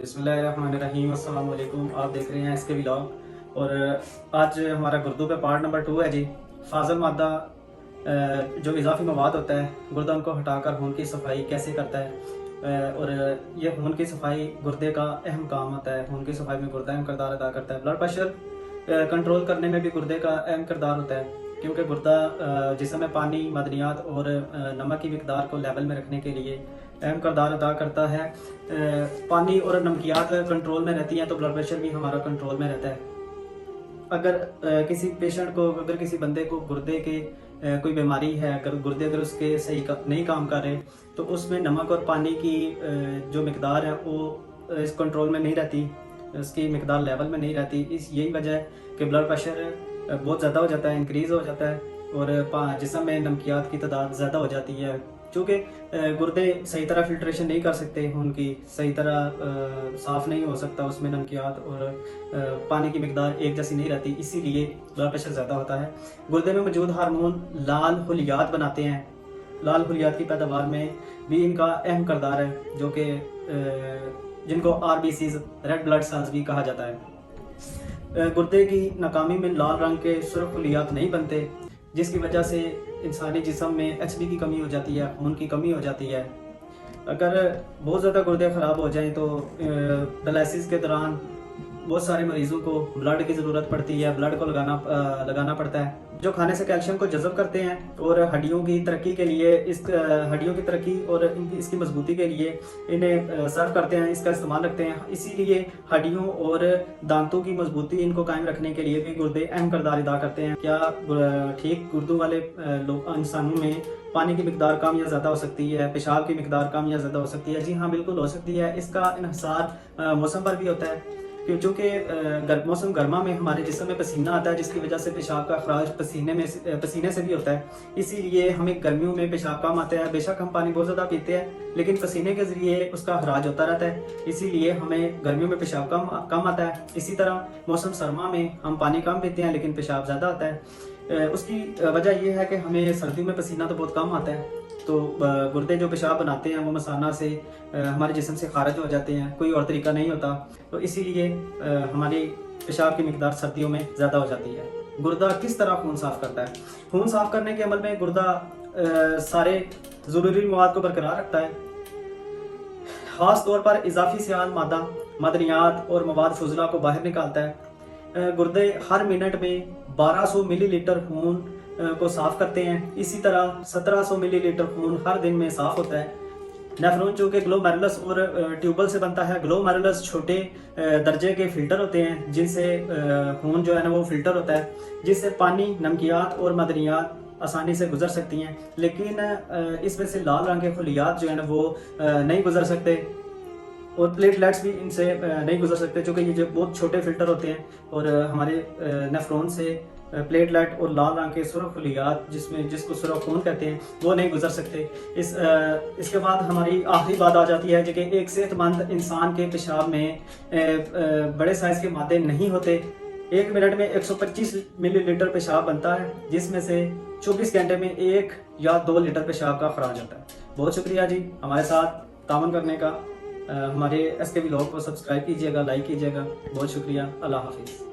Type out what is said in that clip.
बिस्मिल्लाहिर्रहमानिर्रहीम, अस्सलाम वालेकुम। आप देख रहे हैं इसके व्लॉग। और आज हमारा गुर्दों पे पार्ट नंबर 2 है जी। फाजल मादा जो इजाफी मवाद होता है गुर्दा उनको हटाकर खून की सफाई कैसे करता है। और ये खून की सफाई गुर्दे का अहम काम होता है। खून की सफाई में गुर्दा अहम किरदार अदा करता है। ब्लड प्रेशर कंट्रोल करने में भी गुर्दे का अहम किरदार होता है, क्योंकि गुर्दा जिस्म में पानी, मदनियात और नमक की मिकदार को लेवल में रखने के लिए अहम किरदार अदा करता है। पानी और नमकियात कंट्रोल में रहती हैं तो ब्लड प्रेशर भी हमारा कंट्रोल में रहता है। अगर किसी पेशेंट को, अगर किसी बंदे को गुर्दे के कोई बीमारी है, अगर गुर्दे अगर उसके सही नहीं काम कर रहे, तो उसमें नमक और पानी की जो मिकदार है वो इस कंट्रोल में नहीं रहती, उसकी मिकदार लेवल में नहीं रहती। यही वजह है कि ब्लड प्रेशर बहुत ज़्यादा हो जाता है, इंक्रीज़ हो जाता है और जिस्म में नमकियात की तादाद ज़्यादा हो जाती है। चूँकि गुर्दे सही तरह फिल्ट्रेशन नहीं कर सकते, उनकी सही तरह साफ़ नहीं हो सकता, उसमें नमकियात और पानी की मिकदार एक जैसी नहीं रहती, इसीलिए ब्लड प्रेशर ज़्यादा होता है। गुर्दे में मौजूद हार्मोन लाल हुलियात बनाते हैं। लाल हुलियात की पैदावार में भी इनका अहम किरदार है, जो कि जिनको RBCs, रेड ब्लड सेल्स भी कहा जाता है। गुर्दे की नाकामी में लाल रंग के सुर्ख हुलियात नहीं बनते, जिसकी वजह से इंसानी जिस्म में HB की कमी हो जाती है, खून की कमी हो जाती है। अगर बहुत ज़्यादा गुर्दे ख़राब हो जाएं तो डायलिसिस के दौरान बहुत सारे मरीज़ों को ब्लड की ज़रूरत पड़ती है, ब्लड को लगाना पड़ता है, जो खाने से कैल्शियम को जज़ब करते हैं और हड्डियों की तरक्की के लिए, हड्डियों की तरक्की और इसकी मजबूती के लिए इन्हें सर्व करते हैं, इसका इस्तेमाल रखते हैं। इसीलिए हड्डियों और दांतों की मजबूती इनको कायम रखने के लिए भी गुर्दे अहम किरदार अदा करते हैं। क्या ठीक गुर्दों वाले लोग, इंसानों में पानी की मिकदार कम या ज़्यादा हो सकती है, पेशाब की मिकदार कम या ज़्यादा हो सकती है? जी हाँ, बिल्कुल हो सकती है। इसका इन्हिसार मौसम पर भी होता है, क्योंकि मौसम गर्मा में हमारे जिस्म में पसीना आता है, जिसकी वजह से पेशाब का अखराज पसीने से भी होता है। इसीलिए हमें गर्मियों में पेशाब कम आता है। बेशक हम पानी बहुत ज़्यादा पीते हैं, लेकिन पसीने के ज़रिए उसका अखराज होता रहता है, इसीलिए हमें गर्मियों में पेशाब कम आता है। इसी तरह मौसम सरमा में हम पानी कम पीते हैं, लेकिन पेशाब ज़्यादा आता है। उसकी वजह यह है कि हमें सर्दियों में पसीना तो बहुत कम आता है, तो गुर्दे जो पेशाब बनाते हैं वो मसाना से हमारे जिस्म से खारिज हो जाते हैं, कोई और तरीका नहीं होता। तो इसीलिए हमारी पेशाब की मिकदार सर्दियों में ज़्यादा हो जाती है। गुर्दा किस तरह खून साफ़ करता है? खून साफ़ करने के अमल में गुर्दा सारे ज़रूरी मवाद को बरकरार रखता है। ख़ास तौर पर इजाफी सियाल मादा, मदनियात और मवाद फुजला को बाहर निकालता है। गुर्दे हर मिनट में 1200 मिलीलीटर खून को साफ करते हैं। इसी तरह 1700 मिलीलीटर खून हर दिन में साफ होता है। नेफ्रॉन जो कि ग्लोमेरुलस और ट्यूबल से बनता है। ग्लोमेरुलस छोटे दर्जे के फिल्टर होते हैं, जिनसे खून जो है ना वो फिल्टर होता है, जिससे पानी, नमकियात और मदनियात आसानी से गुजर सकती हैं। लेकिन इसमें से लाल रंग के खुलियात जो है ना वो नहीं गुजर सकते, और प्लेटलेट्स भी इनसे नहीं गुजर सकते, क्योंकि ये जो बहुत छोटे फिल्टर होते हैं और हमारे नेफ्रॉन से प्लेटलेट और लाल रंग के सुर्ख खुलियात, जिसको सुर्ख खून कहते हैं, वो नहीं गुजर सकते। इसके बाद हमारी आखिरी बात आ जाती है कि एक सेहतमंद इंसान के पेशाब में बड़े साइज़ के मादे नहीं होते। एक मिनट में 125 मिलीलीटर पेशाब बनता है, जिसमें से 24 घंटे में 1 या 2 लीटर पेशाब का अखराज होता है। बहुत शुक्रिया जी हमारे साथ तावन करने का। हमारे SK व्लॉग को सब्सक्राइब कीजिएगा, लाइक कीजिएगा। बहुत शुक्रिया। अल्लाह हाफिज़।